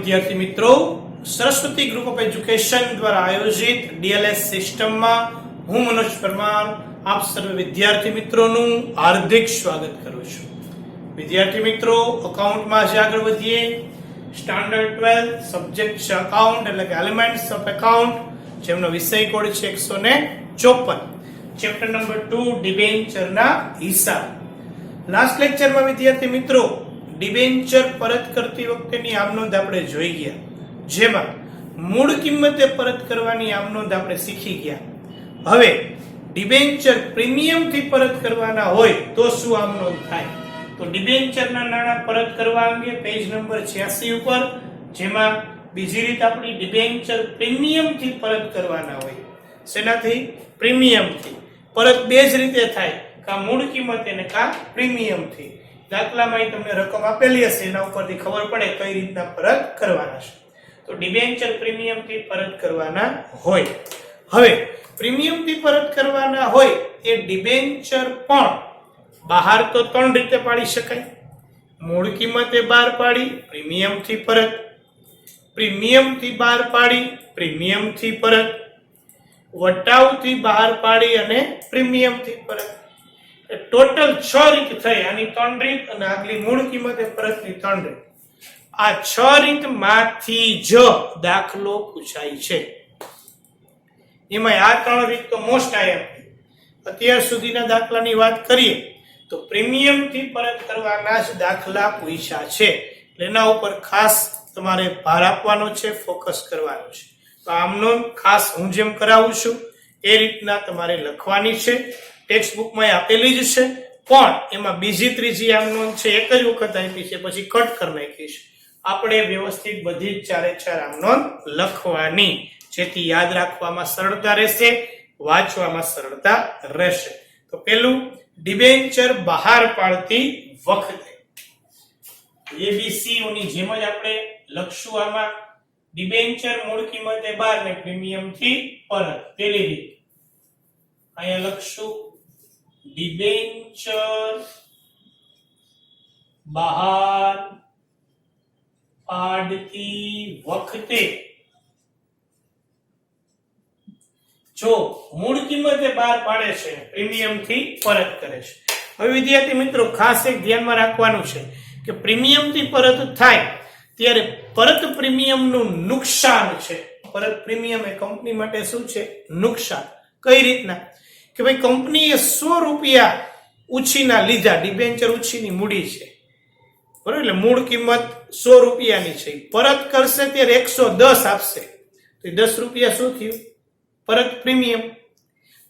विद्यार्थी मित्रों, Saraswati group of education द्वारा आयोजित डीएलएस सिस्टम में हूँ मनोज परमार आप सर्व विद्यार्थी मित्रों हार्दिक स्वागत करूँ छूं। विद्यार्थी मित्रों, अकाउंट में आज आगे बढ़ीए। स्टैंडर्ड 12 सब्जेक्ट है अकाउंट એટલે કે એલિમેન્ટ્સ ઓફ એકાઉન્ટ, જેમનો વિષય કોડ છે 154, ચેપ્ટર નંબર 2 ડિબેન્ચરના હિસાબ। લાસ્ટ લેક્ચર में विद्यार्थी मित्रों ડિબેન્ચર પરત કરતી વખતેની આમનોંધ આપણે જોઈ ગયા, જેમાં મૂળ કિંમતે પરત કરવાની આમનોંધ આપણે શીખી ગયા। હવે ડિબેન્ચર પ્રીમિયમ થી પરત કરવાના હોય તો શું આમનોંધ થાય? તો ડિબેન્ચરના નાણાં પરત કરવા અંગે પેજ નંબર 86 ઉપર, જેમાં બીજી રીત આપણી ડિબેન્ચર પ્રીમિયમ થી પરત કરવાના હોય। શેનાથી? પ્રીમિયમ થી। પરત બે જ રીતે થાય, કા મૂળ કિંમતે ને કા પ્રીમિયમ થી। દાખલામાં તમને રકમ આપેલી હશે, એના ઉપરથી ખબર પડે કઈ રીતના પરત કરવાના છે। તો ડિબેન્ચર પ્રીમિયમ થી પરત કરવાના હોય। હવે પ્રીમિયમ થી પરત કરવાના હોય એ ડિબેન્ચર પણ બહાર તો ત્રણ રીતે પાડી શકાય। મૂળ કિંમતે બહાર પાડી પ્રીમિયમ થી પરત, પ્રીમિયમ થી બહાર પાડી પ્રીમિયમ થી પરત, વટાવથી બહાર પાડી અને પ્રીમિયમ થી પરત। टोटल 6 રીત થઈ। આની 3 રીત અને આગલી મૂળ કિંમતે પરતની 3 રીત। આ 6 રીતમાંથી જ દાખલો પૂછાય છે। એમાં આ 3 રીત તો મોસ્ટ આઈએમપી। અત્યાર સુધીના દાખલાની વાત કરીએ તો પ્રીમિયમ થી પરત કરવાના જ દાખલા પૂછ્યા છે, એટલે એના ઉપર ખાસ તમારે ભાર આપવાનો છે, ફોકસ કરવાનું છે। તો આમનો ખાસ હું જેમ કરાવું છું એ રીતના તમારે લખવાની છે। ટેક્સ્ટ બુક માં આપેલી જ છે, પણ એમાં બીજી ત્રીજી આમનોંધ છે એક જ વખત આપી છે, પછી કટ કરી નાખી છે। આપણે વ્યવસ્થિત બધી જ ચારે ચાર આમનોંધ લખવાની, જેથી યાદ રાખવામાં સરળતા રહેશે, વાંચવામાં સરળતા રહેશે। તો પેલું, ડિબેન્ચર બહાર પાડતી વખતે એબીસી ઓની જેમ જ આપણે લખશું। આમાં ડિબેન્ચર મૂળ કિંમતે 12 ને પ્રીમિયમ થી પરત, પેલી રીત અહીંયા લખશું। ડિબેન્ચર બહાર પાડતી વખતે જો મૂળ કિંમતે બહાર પાડે છે, પ્રીમિયમ થી પરત કરે છે। હવે વિદ્યાર્થી મિત્રો ખાસ એક ધ્યાનમાં રાખવાનું છે કે પ્રીમિયમ થી પરત થાય ત્યારે પરત પ્રીમિયમ નું નુકસાન છે। પરત પ્રીમિયમ એ કંપની માટે શું છે? નુકસાન। કઈ રીતના કે ભાઈ કંપનીએ 100 રૂપિયા ઉછીના લીધા, ડિબેન્ચર ઉછીની મૂડી છે બરાબર, એટલે મૂળ કિંમત 100 રૂપિયાની છે, પરત કરશે ત્યારે 110 આપશે, તો 10 રૂપિયા શું થયું? પરત પ્રીમિયમ।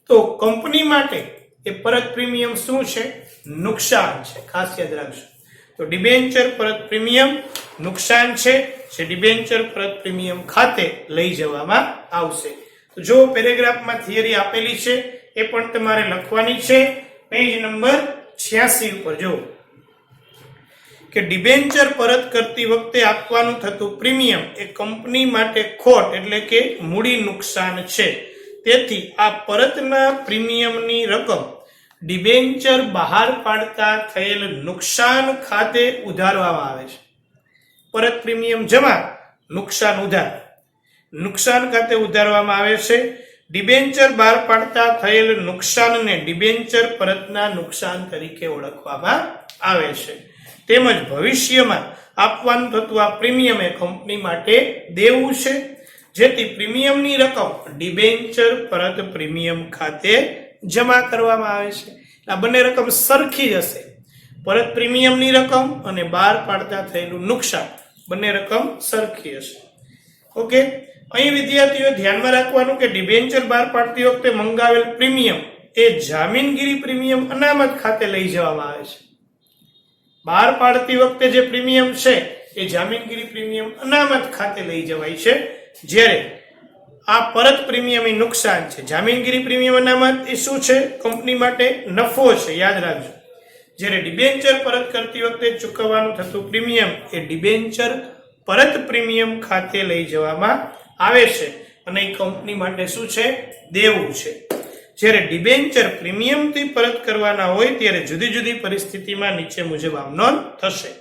તો કંપની માટે એ પરત પ્રીમિયમ શું છે? નુકસાન છે, ખાસ યાદ રાખજો। તો ડિબેન્ચર પરત પ્રીમિયમ નુકસાન છે, જે ડિબેન્ચર પરત પ્રીમિયમ ખાતે લઈ જવામાં આવશે। તો જો પેરેગ્રાફમાં થિયરી આપેલી છે એ પણ તમારે લખવાની છે। પેજ નંબર 86 ઉપર જો કે ડિબેન્ચર પરત કરતી વખતે આપવાનું થતું પ્રીમિયમ એ કંપની માટે ખોટ એટલે કે મૂડી નુકસાન છે, તેથી આ પરતના પ્રીમિયમની રકમ ડિબેન્ચર બહાર પાડતા થયેલ નુકસાન ખાતે ઉધારવામાં આવે છે। પરત પ્રીમિયમ જમા, નુકસાન ઉધાર, નુકસાન ખાતે ઉધારવામાં આવે છે। ડિબેન્ચર બહાર પાડતા થયેલ નુકસાનને ડિબેન્ચર પરતના નુકસાન તરીકે ઓળખવામાં આવે છે। તેમજ ભવિષ્યમાં આપવાનું થતું આ પ્રીમિયમ એ કંપની માટે દેવું છે, જેથી પ્રીમિયમની રકમ ડિબેન્ચર પરત પ્રીમિયમ ખાતે જમા કરવામાં આવે છે। આ બંને રકમ સરખી હશે, પરત પ્રીમિયમની રકમ અને બહાર પાડતા થયેલું નુકસાન બંને રકમ સરખી હશે। ઓકે, અહીં વિદ્યાર્થીઓ ધ્યાનમાં રાખવાનું કે ડિબેન્ચર બહાર પાડતી વખતે મંગાવેલ પ્રીમિયમ એ જામીનગીરી પ્રીમિયમ અનામત ખાતે લઈ જવામાં આવે છે। બહાર પાડતી વખતે જે પ્રીમિયમ છે એ જામીનગીરી પ્રીમિયમ અનામત ખાતે લઈ જવાય છે, જ્યારે આ પરત પ્રીમિયમ એ નુકસાન છે। જામીનગીરી પ્રીમિયમ અનામત એ શું છે? કંપની માટે નફો છે, યાદ રાખજો। જ્યારે ડિબેન્ચર પરત કરતી વખતે ચૂકવવાનું થતું પ્રીમિયમ એ ડિબેન્ચર પરત પ્રીમિયમ ખાતે લઈ જવામાં આવે છે અને એ કંપની માટે શું છે? દેવું છે। જ્યારે ડિબેન્ચર પ્રીમિયમ થી પરત કરવાના હોય ત્યારે જુદી જુદી પરિસ્થિતિમાં નીચે મુજબ આમનોંધ થશે।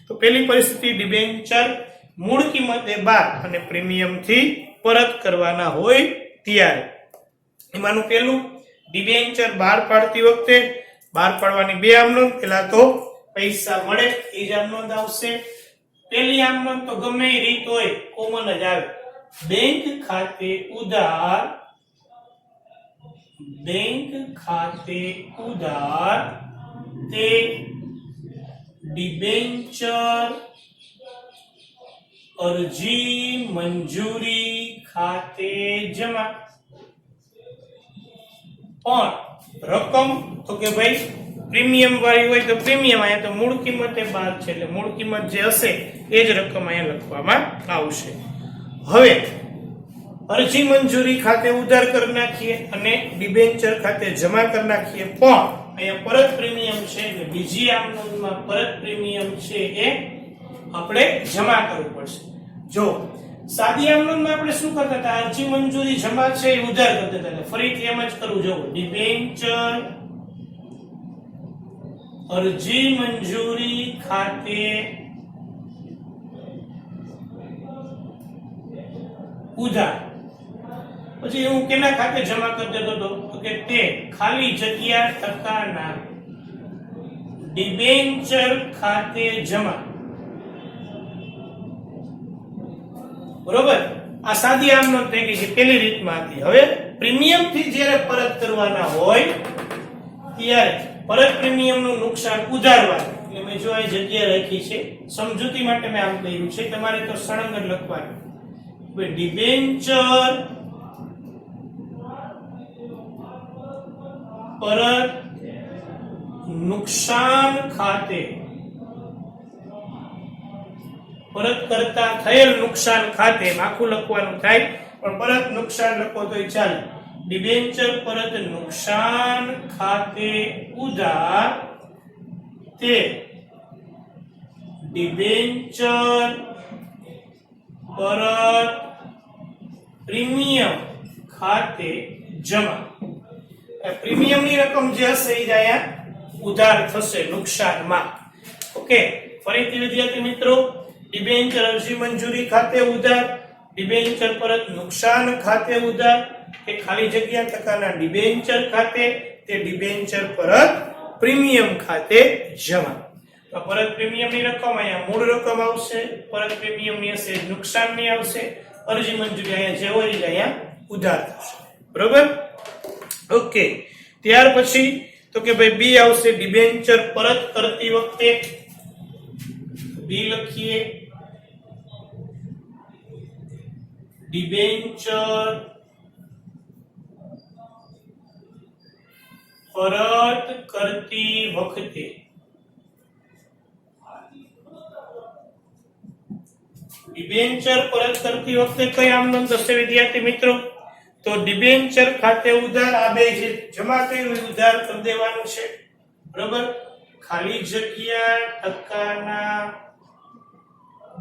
તો પહેલી પરિસ્થિતિ, ડિબેન્ચર મૂળ કિંમતે 12 અને પ્રીમિયમ થી પરત કરવાના હોય ત્યારે. એમાંનું પહેલું ડિબેન્ચર બહાર પાડતી વખતે બહાર પાડવાની બે આમ નોંધ. પહેલા તો પૈસા મળે એ જ આમ નોંધ આવશે. પહેલી આમ નોંધ તો ગમે એ રીત હોય કોમન જ આવે. બેંક ખાતે ઉધાર, બેંક ખાતે ઉધાર તે ડિબેન્ચર અરજી મંજૂરી ખાતે જમા. પણ રકમ તો કે ભાઈ પ્રીમિયમ વાળી હોય તો પ્રીમિયમ, અહીંયા તો મૂળ કિંમતે 12 છે એટલે મૂળ કિંમત જે હશે એ જ રકમ અહીંયા લખવામાં આવશે. હવે અરજી મંજૂરી ખાતે ઉધાર કરી નાખીએ અને ડિબેન્ચર ખાતે જમા કરી નાખીએ. પણ અહીંયા પરત પ્રીમિયમ છે એટલે બીજી આમ નોંધમાં પરત પ્રીમિયમ છે એ આપણે જમા કરવું પડશે. જો સાદી આમ નોંધમાં આપણે શું કરતા હતા, અરજી મંજૂરી જમા છે એ ઉધાર કરતા હતા. ફરીથી એમ જ કરવું જોવો. ડિબેન્ચર અરજી મંજૂરી ખાતે ઉધાર, પછી હું કેના ખાતે જમા કરી દેતો હતો તો કે તે ખાલી જગ્યા ટકાના ડિબેન્ચર ખાતે જમા. બરોબર, આ સાદી આમ નોંધ થઈ ગઈ છે પેલી રીતમાં હતી. હવે પ્રીમિયમ થી જ્યારે પરત કરવાના હોય ત્યારે પરત પ્રીમિયમ નું નુકસાન ઉધારવાનું, એટલે મેં જો આ જગ્યા રાખી છે સમજૂતી માટે મેં આમ કહ્યું છે, તમારે તો સળંગ જ લખવાનું. ડિબેન્ચર પરત નુકસાન ખાતે, પરત કરતા થયેલ નુકસાન ખાતે આખું લખવાનું થાય પણ પરત નુકસાન લખો તોય ચાલે. ડિબેન્ચર પરત નુકસાન ખાતે ઉધાર તે ડિબેન્ચર પરત પ્રીમિયમ ખાતે જમા. પ્રીમિયમ ની રકમ જે હશે એ અહીંયા ઉધાર થશે નુકસાનમાં. ઓકે, ફરીથી વિદ્યાર્થી મિત્રો, ડિબેન્ચર અરજી મંજૂરી ખાતે ઉધાર, ડિબેન્ચર પરત નુકસાન ખાતે ઉધાર, તે ખાલી જગ્યા ટકાના ડિબેન્ચર ખાતે, તે ડિબેન્ચર પરત પ્રીમિયમ ખાતે જમા. તો પરત પ્રીમિયમ ની રકમ અહીંયા મૂળ રકમ આવશે, પરત પ્રીમિયમ ની હશે નુકસાન ની આવશે, અરજી મંજૂરી અહીંયા જે હોય અહીંયા ઉધાર થશે. બરોબર, ઓકે. ત્યાર પછી તો કે ભાઈ બી આવશે, ડિબેન્ચર પરત કરતી વખતે બી લખીએ. ડિબેન્ચર પરત કરતી વખતે ડિબેન્ચર પરત કરતી વખતે કઈ આમ નોંધ હશે વિદ્યાર્થી મિત્રો? તો ડિબેન્ચર ખાતે ઉધાર, આ બે જે જમા કર્યું ઉધાર કરી દેવાનું છે. બરોબર, ખાલી જગ્યા ટકાના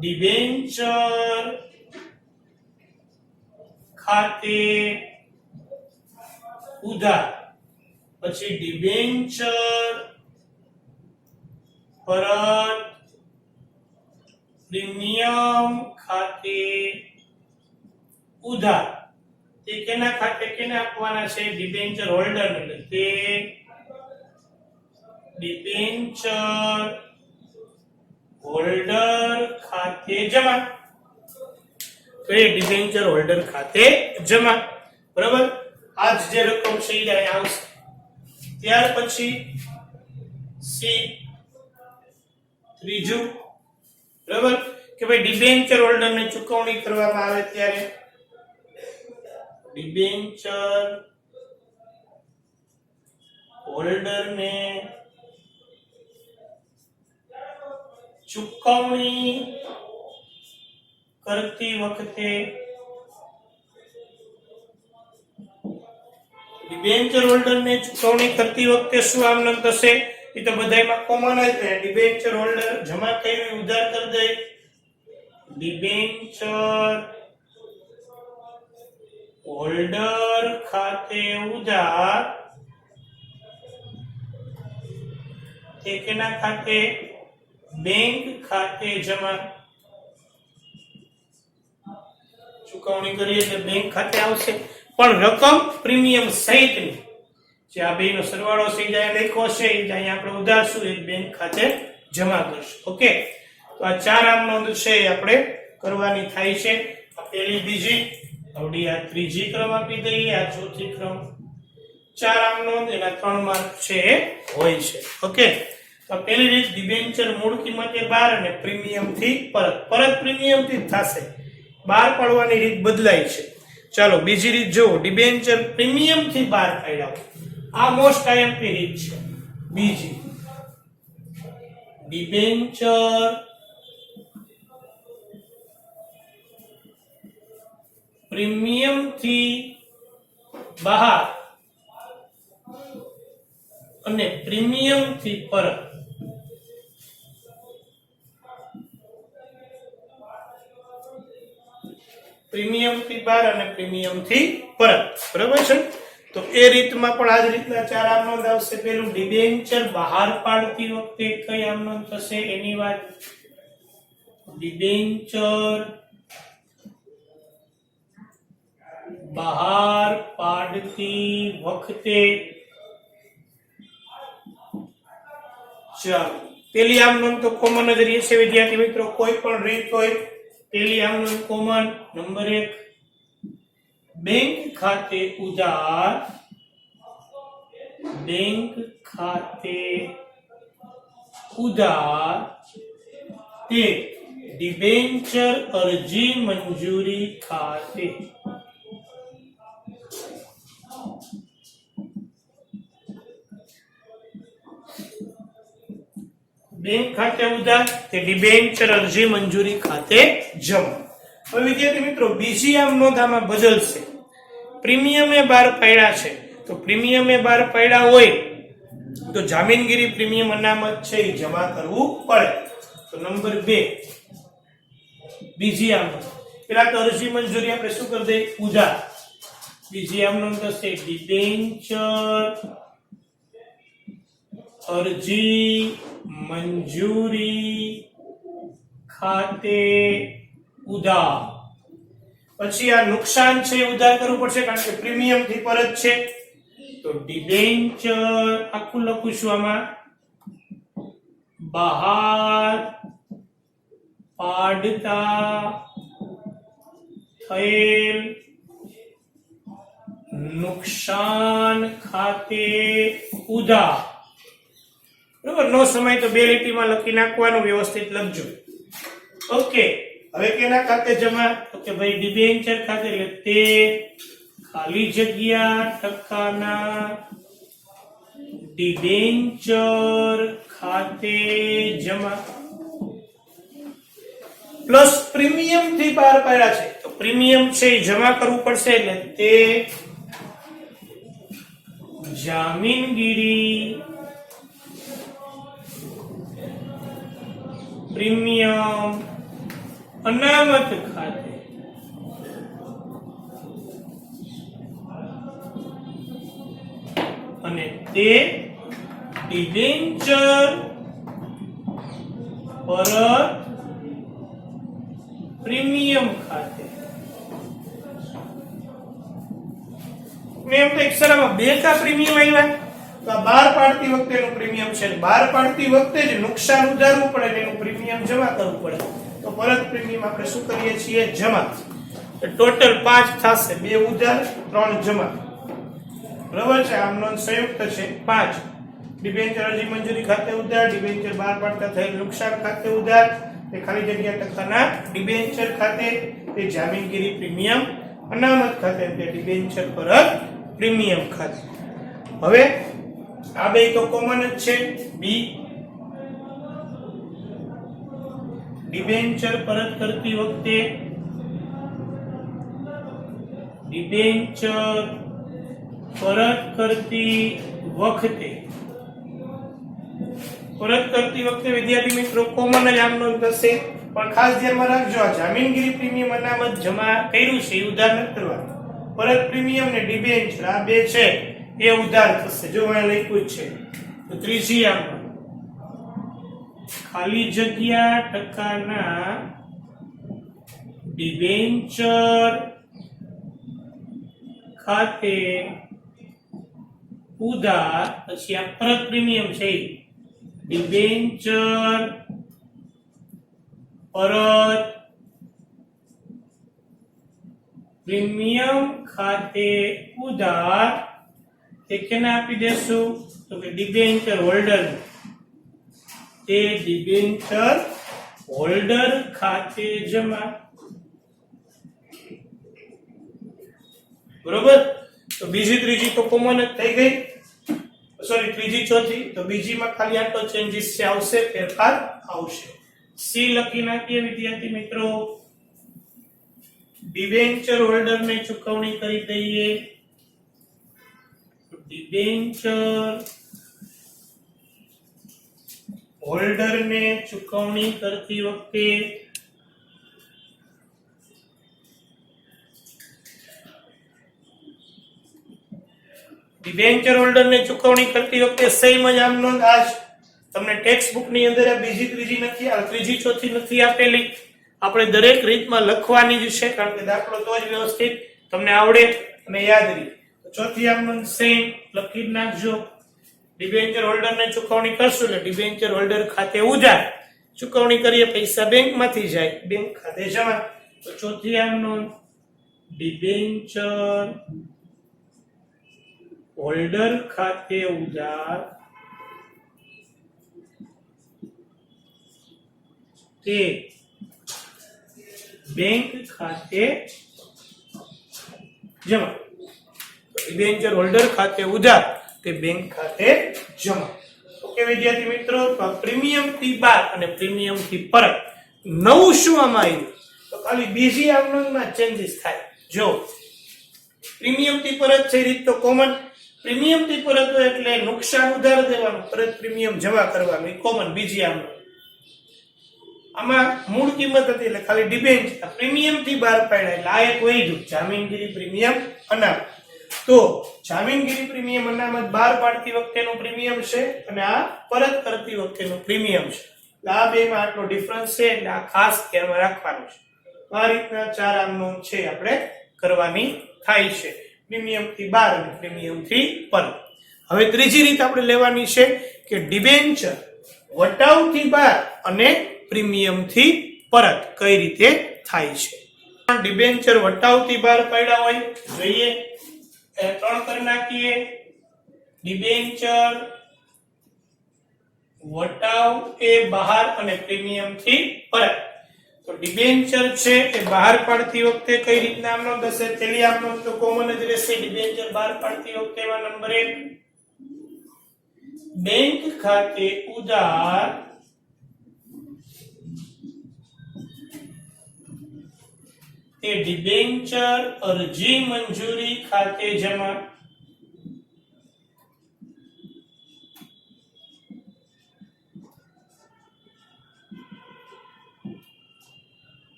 ડિબેન્ચર ખાતે ઉધાર, પછી ડિબેન્ચર પરત પ્રીમિયમ ખાતે ઉધાર. તે કેના ખાતે કેને આપવાના છે? ડિબેન્ચર હોલ્ડર ને. તે ડિબેન્ચર હોલ્ડર ખાતે જમા. તો એ ડિબેન્ચર હોલ્ડર ખાતે જમા. બરાબર, આજ જે રકમ છે એ અહીંયા આવશે. ત્યાર પછી સી ત્રીજું, બરાબર, કે ભાઈ ડિબેન્ચર હોલ્ડર ને ચૂકવણી કરવામાં આવે ત્યારે ડિબેન્ચર હોલ્ડર ને ચૂકવણી કરતી વખતે ડિબેન્ચર હોલ્ડર ને ચૂકવણી કરતી વખતે શું આમ નામ થશે? એ તો બધાયમાં કોમન જ છે. ડિબેન્ચર હોલ્ડર જમા કરી ઉધાર કરી દે. ડિબેન્ચર હોલ્ડર ખાતે ઉધાર, તે કેના ખાતે? બેંક ખાતે જમા. ચુકવણી કરીએ એટલે બેંક ખાતે આવશે, પણ રકમ પ્રીમિયમ સહિતની જે આ બેનો સરવાળો છે જે લખ્યો છે એ અહીંયા આપણે ઉધારશું, એ બેંક ખાતે જમા કરશું. ઓકે, તો આ ચાર આમ નોંધ છે એ આપણે કરવાની થાય છે. આ પહેલી, બીજી, આવડી આ ત્રીજી ક્રમ આપી દઈએ, આ ચોથી ક્રમ. ચાર આમ નોંધ એના 3 માર્ક છે એ હોય છે. ઓકે, તો પહેલી રીત ડિબેન્ચર મૂળ કિંમતે 12 અને પ્રીમિયમ થી પરત પ્રીમિયમ થી થશે, બહાર પાડવાની રીત બદલાઈ છે. ચાલો બીજી રીત જો, ડિબેન્ચર પ્રીમિયમ થી બહાર પાડ્યા, આ મોસ્ટ આઈએમપી રીત છે. બીજી, ડિબેન્ચર પ્રીમિયમ થી બહાર અને પ્રીમિયમ થી પરત. પ્રીમિયમ થી બહાર અને પ્રીમિયમ થી પરત, બરાબર છે. તો એ રીતમાં પણ આ જ રીતના ચાર આમ નોંધ આવશે. પેલું ડિબેન્ચર બહાર પાડતી વખતે કઈ આમ નોંધ થશે એની વાત. ડિબેન્ચર બહાર પાડતી વખતે, ચાલો પેલી આમ નોંધ તો કોમન જ રહે છે વિદ્યાર્થી મિત્રો, કોઈ પણ રીત હોય પેલી આમ નોંધ કોમન. નંબર 1, બેંક ખાતે ઉધાર, બેંક ખાતે ઉધાર તે ડિબેન્ચર અરજી મંજૂરી ખાતે. બેંક ખાતે ઉધાર તે ડિબેન્ચર અરજી મંજૂરી ખાતે જમા. હવે વિદ્યાર્થી મિત્રો બીજી આમ નોંધ આમાં બદલશે. પ્રીમિયમે 12 પાડ્યા છે, તો પ્રીમિયમે 12 પાડ્યા હોય તો જામીનગીરી પ્રીમિયમ અનામત છે એ જમા કરવું પડે. તો નંબર 2, બીજી આમ નોંધ. પેલા તો અરજી મંજૂરી આપણે શું કરી દઈએ, ઉધાર. બીજી આમ નોંધ થશે ડિબેન્ચર અરજી મંજૂરી ખાતે ઉધાર. પછી આ નુકસાન છે ઉધાર કરવું પડશે કારણ કે પ્રીમિયમ થી પરત છે. તો ડિબેન્ચર આખું લખું છું આમાં, બહાર પાડતા થયેલ નુકસાન ખાતે ઉધાર. બરોબર, નો સમય તો 2 લીટીમાં લખી નાખવાનું, વ્યવસ્થિત લખજો. ઓકે, હવે કેના ખાતે જમા, તો કે ભાઈ ડિબેન્ચર ખાતે, એટલે તે ખાલી જગ્યા ટકાના ડિબેન્ચર ખાતે જમા. પ્લસ પ્રીમિયમ થી 12 પાડ્યા છે, તો પ્રીમિયમ છે એ જમા કરવું પડશે, એટલે તે જામીનગીરી પ્રીમિયમ અનામત ખાતે. અને તે ડિબેન્ચર પરત પ્રીમિયમ ખાતે. મેં તો અક્ષરમાં 2 કા પ્રીમિયમ આવ્યા, તો આ 12 પાડતી વખતેનું પ્રીમિયમ છે, 12 પાડતી વખતે જ નુકસાન ઉધારવું પડે ને એનું પ્રીમિયમ જમા કરવું પડે. તો પરત પ્રીમિયમ આપણે શું કરીએ છીએ, જમા. ટોટલ 5 થશે, 2 ઉધાર 3 જમા. બરાબર છે, આમ નોંધ સંયુક્ત છે 5. ડિબેન્ચર અરજી મંજૂરી ખાતે ઉધાર, ડિબેન્ચર બહાર પાડતા થયેલ નુકસાન ખાતે ઉધાર, તે ખાલી જગ્યા ટકાના ડિબેન્ચર ખાતે, તે જામીનગીરી પ્રીમિયમ અનામત ખાતે, તે ડિબેન્ચર પરત પ્રીમિયમ ખાતે. હવે આ બે તો કોમન જ છે. બી, ડિબેન્ચર પરત કરતી વખતે, ડિબેન્ચર પરત કરતી વખતે વિદ્યાર્થી મિત્રો કોમન જ આમ નોંધ થશે, પણ ખાસ ધ્યાનમાં રાખજો આ જામીનગીરી પ્રીમિયમ અનામત જમા કર્યું છે એ ઉધાર નથી કરવાનું. પરત પ્રીમિયમ ને ડિબેન્ચર આ બે છે એ ઉધાર થશે. જો અહીંયા લખ્યું છે. તો ત્રીજી આમ ખાલી જગ્યા ટકાના ડિબેન્ચર ખાતે ઉધાર, પછી આ પરત પ્રીમિયમ છે ડિબેન્ચર પરત પ્રીમિયમ ખાતે ઉધાર તે કેને આપી દેશું તો કે ડિબેન્ચર હોલ્ડર, તે ડિબેન્ચર હોલ્ડર ખાતે જમા. બરોબર. તો બીજી ત્રીજી તો કોમન જ થઈ ગઈ, સોરી ત્રીજી ચોથી. તો બીજીમાં ખાલી આટલો ચેન્જીસ છે આવશે, ફેરફાર આવશે. સી લખી નાખીએ વિદ્યાર્થી મિત્રો. ડિબેન્ચર હોલ્ડર ને ચૂકવણી કરી દઈએ. ડિબેન્ચર હોલ્ડર ને ચૂકવણી કરતી વખતે ડિબેન્ચર હોલ્ડર ને ચૂકવણી કરતી વખતે સેમ જ આમ નોંધ. આજ તમને ટેક્સ્ટ બુક ની અંદર આ બીજી ત્રીજી નથી, આ ત્રીજી ચોથી નથી આપેલી. આપણે દરેક રીતમાં લખવાની જ છે, કારણ કે દાખલો તો જ વ્યવસ્થિત તમને આવડે અને યાદ રહે. ચોથી આમ નોંધ સેમ લખી જ નાખજો. ડિબેન્ચર હોલ્ડર ને ચૂકવણી કરશું એટલે ડિબેન્ચર હોલ્ડર ખાતે ઉધાર, ચૂકવણી કરીએ પૈસા બેંક માંથી જાય, બેંક ખાતે જમા. તો ચોથી આમ નોંધ ડિબેન્ચર હોલ્ડર ખાતે ઉધાર તે બેંક ખાતે જમા. ડિબેન્ચર હોલ્ડર ખાતે ઉધાર તે બેંક ખાતે જમા. ઓકે વિદ્યાર્થી મિત્રો, તો પ્રીમિયમ થી બાદ અને પ્રીમિયમ થી પરત નવું શું આમાં આવ્યું તો ખાલી બીજી આવનોંધમાં ચેન્જીસ થાય. જો પ્રીમિયમ થી પરત છે રીત તો કોમન, પ્રીમિયમ થી પરત હોય એટલે નુકસાન ઉધાર દેવાનું, પરત પ્રીમિયમ જમા કરવાનું, એ કોમન બીજી આવનોંધ. આમાં મૂળ કિંમત હતી એટલે ખાલી ડિબેન્ચર પ્રીમિયમ થી બહાર પાડ્યા એટલે આ એક વધ્યું જામીનગીરી પ્રીમિયમ અનામત. તો જામીનગીરી પ્રીમિયમ અનામત બહાર પાડતી વખતેનું પ્રીમિયમ છે અને આ પરત કરતી વખતેનું પ્રીમિયમ છે. આ બે માં આટલો ડિફરન્સ છે એટલે આ ખાસ ધ્યાનમાં રાખવાનું છે. આ રીતના ચાર આમનોંધ છે આપણે કરવાની થાય છે, પ્રીમિયમ થી બહાર અને પ્રીમિયમ થી પરત. હવે ત્રીજી રીત આપણે લેવાની છે કે ડિબેન્ચર વટાવ થી બહાર અને પ્રીમિયમ થી પરત કઈ રીતે થાય છે. ડિબેન્ચર વટાવ થી બહાર પાડ્યા હોય જોઈએ, ત્રણ કરી નાખીએ. ડિબેન્ચર વટાવ એ બહાર અને પ્રીમિયમ થી પરત. તો ડિબેન્ચર છે એ બહાર પાડતી વખતે કઈ રીતના આમનો થશે, પેલી આમનો તો કોમન જ રહેશે. ડિબેન્ચર બહાર પાડતી વખતે એમાં નંબર 1 બેંક ખાતે ઉધાર તે ડિબેન્ચર અરજી મંજૂરી ખાતે જમા.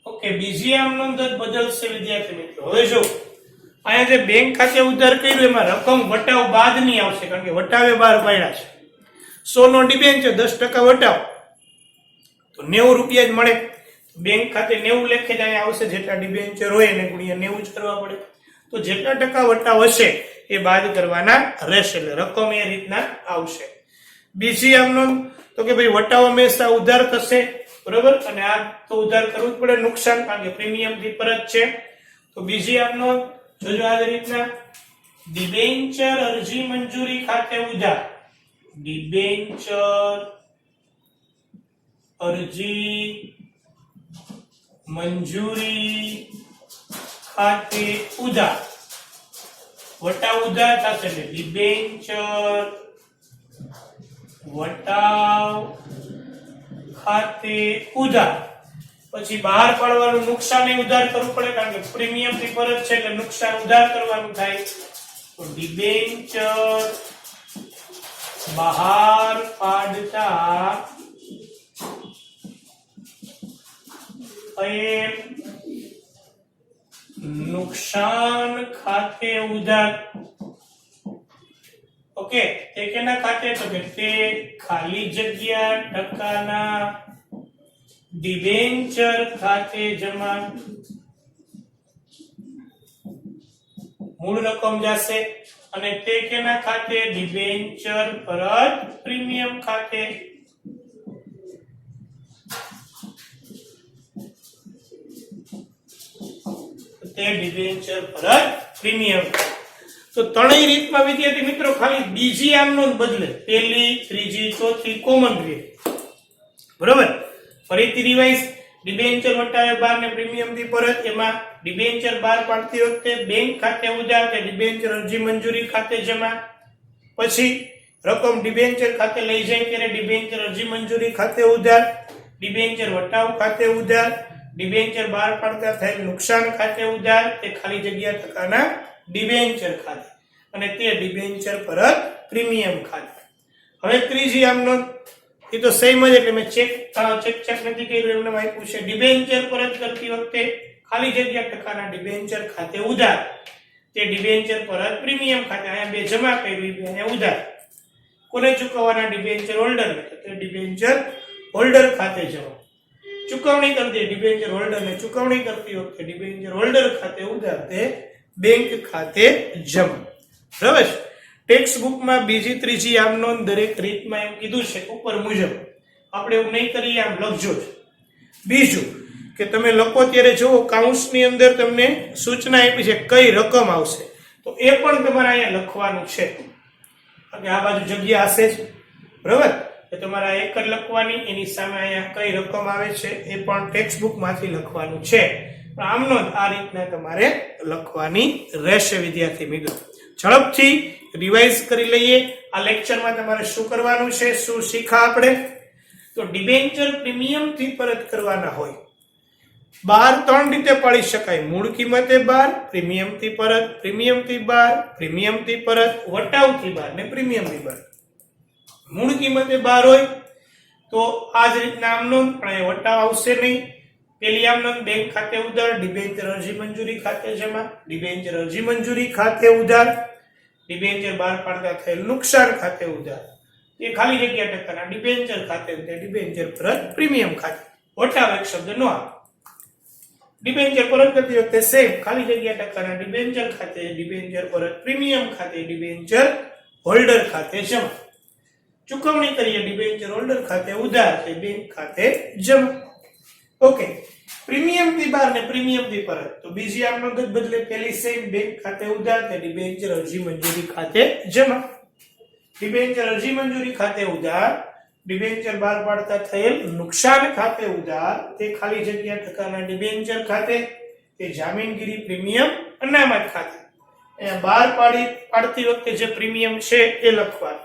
ઓકે, બીજી આમ નોંધ બદલશે વિદ્યાર્થી મિત્રો. હવે જો અહીંયા જે બેંક ખાતે ઉધાર કર્યું એમાં રકમ વટાવ બાદ ની આવશે, કારણ કે વટાવે 12 પાડ્યા છે. 100 નો ડિબેન્ચર 10% વટાવ તો 90 રૂપિયા જ મળે. બેંક ખાતે 90 લેખે જ અહીંયા આવશે, જેટલા ડિબેન્ચર હોય એને ગુણ્યા 90 જ કરવા પડે. તો જેટલા ટકા વટાવ હશે એ બાદ કરવાના રહેશે, એટલે રકમ એ રીતના આવશે. બીજી આમ નોંધ તો કે ભાઈ વટાવ હંમેશા ઉધાર થશે, બરોબર, અને આ તો ઉધાર કરવું જ પડે, નુકસાન, કારણ કે પ્રીમિયમ થી પરત છે. તો બીજી આમ નોંધ જોજો આ રીતના ડિબેન્ચર અરજી મંજૂરી ખાતે ઉધાર, ડિબેન્ચર અરજી મંજૂરી ખાતે ઉધાર, વટાવ ઉધાર થશે એટલે ડિબેન્ચર વટાવ ખાતે ઉધાર. પછી બહાર પાડવાનું નુકસાન એ ઉધાર કરવું પડે, કારણ કે પ્રીમિયમ થી પરત છે એટલે નુકસાન ઉધાર કરવાનું થાય. તો ડિબેન્ચર બહાર પાડતા નુકસાન ખાતે ઉધાર. ઓકે, તે કેના ખાતે તો કે તે ખાલી જગ્યા ટકાના ડિબેન્ચર ખાતે જમા. મૂળ રકમ જશે અને તે કેના ખાતે ડિબેન્ચર પરત પ્રીમિયમ ખાતે તે ડિબેન્ચર પરત પ્રીમિયમ તો ત્રણેય રીતમાં વિદ્યાર્થી મિત્રો ખાલી બીજી આમનો બદલે પહેલી ત્રીજી ચોથી કોમન રહે બરોબર ફરીથી રિવાઇઝ ડિબેન્ચર વટાવે 12 ને પ્રીમિયમ થી પરત એમાં ડિબેન્ચર 12 પાડતી વખતે બેંક ખાતે ઉધાર કે ડિબેન્ચર અરજી મંજૂરી ખાતે જમા પછી રકમ ડિબેન્ચર ખાતે લઈ જાય ત્યારે ડિબેન્ચર અરજી મંજૂરી ખાતે ઉધાર ડિબેન્ચર વટાવ ખાતે ઉધાર ડિબેન્ચર 12 પાડતા થયેલ નુકસાન ખાતે ઉધાર તે ખાલી જગ્યા ટકાના ડિબેન્ચર ખાતે અને તે ડિબેન્ચર પરત પ્રીમિયમ ખાતે હવે ત્રીજી આમનો એ તો સેમ જ એટલે મેં ચેક નથી કર્યું એમને આપ્યું છે ડિબેન્ચર પરત કરતી વખતે ખાલી જગ્યા ટકાના ડિબેન્ચર ખાતે ઉધાર તે ડિબેન્ચર પરત પ્રીમિયમ ખાતે અહીંયા બે જમા કર્યું બે અહીંયા ઉધાર કોને ચૂકવવાના ડિબેન્ચર હોલ્ડર તે ડિબેન્ચર હોલ્ડર ખાતે જમા ચૂકવણી કરતી ડિબેન્ચર હોલ્ડર ને ચૂકવણી કરતી વખતે ડિબેન્ચર હોલ્ડર ખાતે ઉધાર તે બેંક ખાતે જમા બરાબર છે ટેક્સ્ટ બુકમાં બીજી ત્રીજી આમનો દરેક રીતમાં એમ કીધું છે ઉપર મુજબ આપણે એવું નહીં કરીએ આમ લખજો જ બીજું કે તમે લખો ત્યારે જુઓ કાઉન્સની અંદર તમને સૂચના આપી છે કઈ રકમ આવશે તો એ પણ તમારે અહીંયા લખવાનું છે કે આ બાજુ જગ્યા હશે જ બરાબર તો તમારે એક જ લખવાની એની સામે અહીંયા કઈ રકમ આવે છે એ પણ ટેક્સ્ટ બુકમાંથી લખવાનું છે પણ આમનો આ રીતના તમારે લખવાની રહેશે વિદ્યાર્થી મિત્રો ઝડપથી રિવાઇઝ કરી લઈએ આ લેક્ચરમાં તમારે શું કરવાનું છે શું શીખા આપણે તો ડિબેન્ચર પ્રીમિયમ થી પરત કરવાના હોય 12 ત્રણ રીતે પાડી શકાય મૂળ કિંમતે 12 પ્રીમિયમ થી પરત પ્રીમિયમ થી 12 પ્રીમિયમ થી પરત વટાવ થી 12 ને પ્રીમિયમ થી 12 મૂળ કિંમતે 12 હોય તો આ જ રીતના આમનો પણ વટાવ આવશે નહીં પેલી આમનો બેંક ખાતે ઉધાર ડિબેન્ચર અરજી મંજૂરી ખાતે જમા ડિબેન્ચર અરજી મંજૂરી ખાતે ઉધાર ડિબેન્ચર 12 પાડતા થયેલ નુકસાન ખાતે ઉધાર એ ખાલી જગ્યા ટકાના ડિબેન્ચર ખાતે તે ડિબેન્ચર પરત પ્રીમિયમ ખાતે વટાવ એક શબ્દ નો આવે ડિબેન્ચર પરત કરતી વખતે સેમ ખાલી જગ્યા ટકાના ડિબેન્ચર ખાતે ડિબેન્ચર પરત પ્રીમિયમ ખાતે ડિબેન્ચર હોલ્ડર ખાતે જમા ચૂકવણી કરીએ ડિબેન્ચર હોલ્ડર ખાતે ઉધાર તે બેંક ખાતે જમા ઓકે પ્રીમિયમ થી 12 ને પ્રીમિયમ થી પરત તો બીજી આમનો બદલે પેલી સેમ બેંક ખાતે ઉધાર તે ડિબેન્ચર અરજી મંજૂરી ખાતે જમા ડિબેન્ચર અરજી મંજૂરી ખાતે ઉધાર ડિબેન્ચર 12 પાડતા થયેલ નુકસાન ખાતે ઉધાર તે ખાલી જગ્યા ટકાના ડિબેન્ચર ખાતે તે જામીનગીરી પ્રીમિયમ અનામત ખાતે અહીંયા 12 પાડતી વખતે જે પ્રીમિયમ છે એ લખવાનું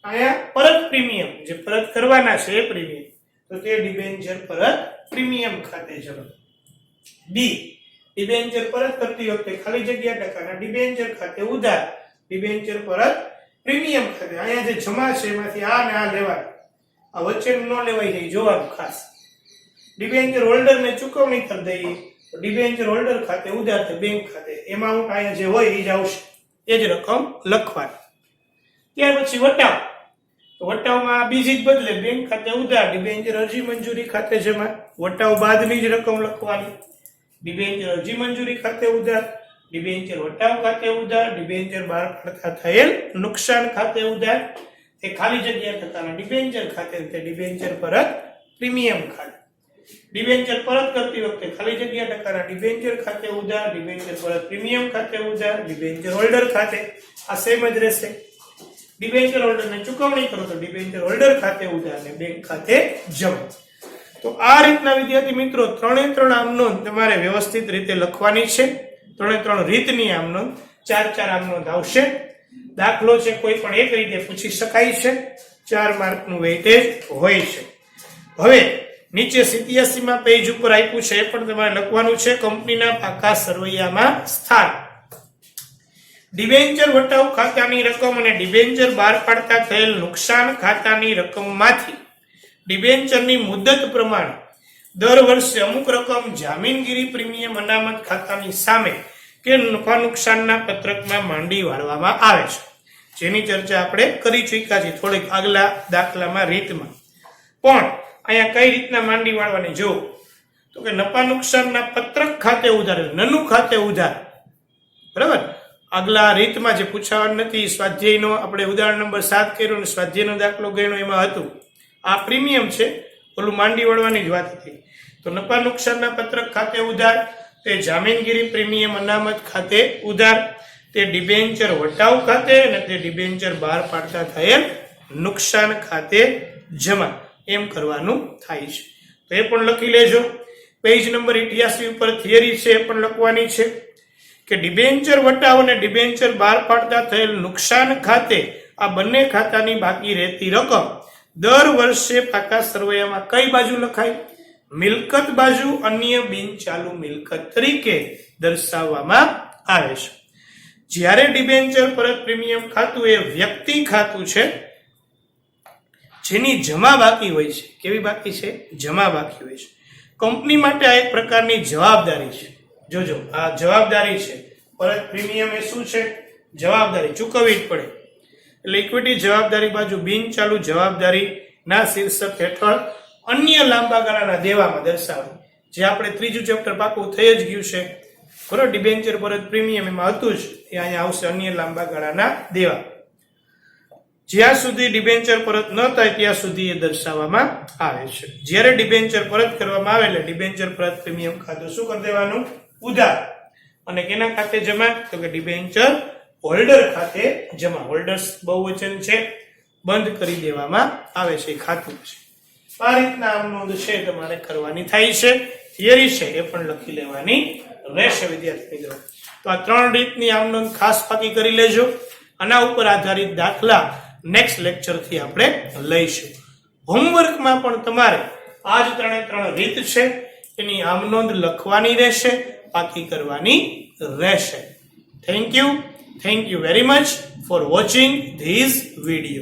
અહીંયા પરત પ્રીમિયમ જે પરત કરવાના છે એ પ્રીમિયમ તો તે ડિબેન્ચર પરત પ્રીમિયમ ખાતે જમા ડી ડિબેન્ચર પરત કરતી વખતે ખાલી જગ્યા ટકાના ડિબેન્ચર ખાતે ઉધાર ડિબેન્ચર પરત પ્રીમિયમ ખાતે અહીંયા જે જમા છે એમાંથી આ ને આ લેવાય આ વચ્ચે ન લેવાય જાય જોવાનું ખાસ ડિબેન્ચર હોલ્ડર ને ચૂકવણી કરી દઈએ તો ડિબેન્ચર હોલ્ડર ખાતે ઉધાર તે બેંક ખાતે એમાઉન્ટ અહીંયા જે હોય એ જ આવશે એ જ રકમ લખવાની ત્યાર પછી વટાવ તો વટાવમાં બીજી જ બદલે બેંક ખાતે ઉધાર ડિબેન્ચર અરજી મંજૂરી ખાતે જમા વટાવ બાદની જ રકમ લખવાની ડિબેન્ચર અરજી મંજૂરી ખાતે ઉધાર ડિબેન્ચર વટાવ ખાતે ઉધાર ડિબેન્ચર 12 પાડતા થયેલ નુકસાન ખાતે ઉધાર તે ખાલી જગ્યા ટકાના ડિબેન્ચર ખાતે તે ડિબેન્ચર પરત પ્રીમિયમ ખાતે ડિબેન્ચર પરત કરતી વખતે ખાલી જગ્યા ટકાના ડિબેન્ચર ખાતે ઉધાર ડિબેન્ચર પરત પ્રીમિયમ ખાતે ઉધાર ડિબેન્ચર હોલ્ડર ખાતે આ સેમ જ રહેશે ડિબેન્ચર હોલ્ડર ને ચૂકવણી કરો તો ડિબેન્ચર હોલ્ડર ખાતે ઉધાર ને બેંક ખાતે જમા તો આ રીતના વિદ્યાર્થી મિત્રો ત્રણે ત્રણ આમનોંધ તમારે વ્યવસ્થિત રીતે લખવાની છે ત્રણે ત્રણ રીતની આમનોંધ ચાર આમનોંધ આવશે દાખલો છે કોઈ પણ એક રીતે પૂછી શકાય છે 4 માર્કનું વેઇટેજ હોય છે હવે નીચે 87 માં પેજ ઉપર આપ્યું છે એ પણ તમારે લખવાનું છે કંપનીના પાકા સરવૈયામાં સ્થાન ડિબેન્ચર વટાવ ખાતાની રકમ અને ડિબેન્ચર 12 પાડતા થયેલ નુકસાન ખાતાની રકમમાંથી ડિબેન્ચરની મુદત પ્રમાણે દર વર્ષે અમુક રકમ જામીનગીરી પ્રીમિયમ અનામત ખાતાની સામે કે નફા નુકસાનના પત્રકમાં માંડી વાળવામાં આવે છે જેની ચર્ચા આપણે કરી ચૂક્યા છીએ થોડીક આગલા દાખલામાં રીતમાં પણ અહીંયા કઈ રીતના માંડી વાળવાની જો તો કે નફા નુકસાનના પત્રક ખાતે ઉધાર નનું ખાતે ઉધાર બરાબર આગલા રીતમાં જે પૂછાવાનું નથી, સ્વાધ્યાયનો આપણે ઉદાહરણ નંબર 7 કર્યો અને સ્વાધ્યાયનો દાખલો ગણ્યો એમાં હતું આ પ્રીમિયમ છે, ઓલું માંડી વળવાની જ વાત હતી. તો નફા નુકસાનના પત્રક ખાતે ઉધાર, તે જામીનગીરી પ્રીમિયમ અનામત ખાતે ઉધાર, તે ડિબેન્ચર વટાવ ખાતે અને તે ડિબેન્ચર બહાર પાડતા થયેલ નુકસાન ખાતે જમા, એમ કરવાનું થાય છે. તો એ પણ લખી લેજો. પેજ નંબર 88 ઉપર થિયરી છે એ પણ લખવાની છે કે ડિબેન્ચર વટાવ અને ડિબેન્ચર બહાર પાડતા થયેલ નુકસાન ખાતે આ બંને ખાતાની બાકી રહેતી રકમ દર વર્ષે પાકા સરવૈયામાં કઈ બાજુ લખાય? મિલકત બાજુ અન્ય બિનચાલુ મિલકત તરીકે દર્શાવવામાં આવે છે. જ્યારે ડિબેન્ચર પરત પ્રીમિયમ ખાતું એ વ્યક્તિ ખાતું છે જેની જમા બાકી હોય છે. કેવી બાકી છે? જમા બાકી હોય છે. કંપની માટે આ એક પ્રકારની જવાબદારી છે. જોજો, આ જવાબદારી છે. પરત પ્રીમિયમ એ શું છે? જવાબદારી, ચૂકવવી જ પડે. એટલે ઇક્વિટી જવાબદારી બાજુ બિનચાલુ જવાબદારી ના શીર્ષક હેઠળ અન્ય લાંબા ગાળાના દેવામાં દર્શાવે, જે આપણે ત્રીજું ચેપ્ટર પાકું થઈ જ ગયું છે બરોબર. ડિબેન્ચર પરત પ્રીમિયમ એમાં હતું જ, એ અહીંયા આવશે અન્ય લાંબા ગાળાના દેવા. જ્યાં સુધી ડિબેન્ચર પરત ન થાય ત્યાં સુધી એ દર્શાવવામાં આવે છે. જ્યારે ડિબેન્ચર પરત કરવામાં આવે એટલે ડિબેન્ચર પરત પ્રીમિયમ ખાતું શું કરી દેવાનું? ઉધાર. અને કેના ખાતે જમા? તો કે ડિબેન્ચર હોલ્ડર ખાતે જમા. હોલ્ડર્સ બહુવચન છે, બંધ કરી દેવામાં આવે છે, ખાતું છે. આ રીતના આમ નોંધ છે તમારે કરવાની થાય છે. થિયરી છે એ પણ લખી લેવાની રહેશે વિદ્યાર્થી મિત્રો. તો આ 3 રીતની આમ નોંધ ખાસ પાકી કરી લેજો. આના ઉપર આધારિત દાખલા નેક્સ્ટ લેક્ચર થી આપણે લઈશું. હોમવર્કમાં પણ તમારે આ જ 3 રીત છે એની આમ નોંધ લખવાની રહેશે, પાકી કરવાની રહેશે. Thank you very much for watching this video.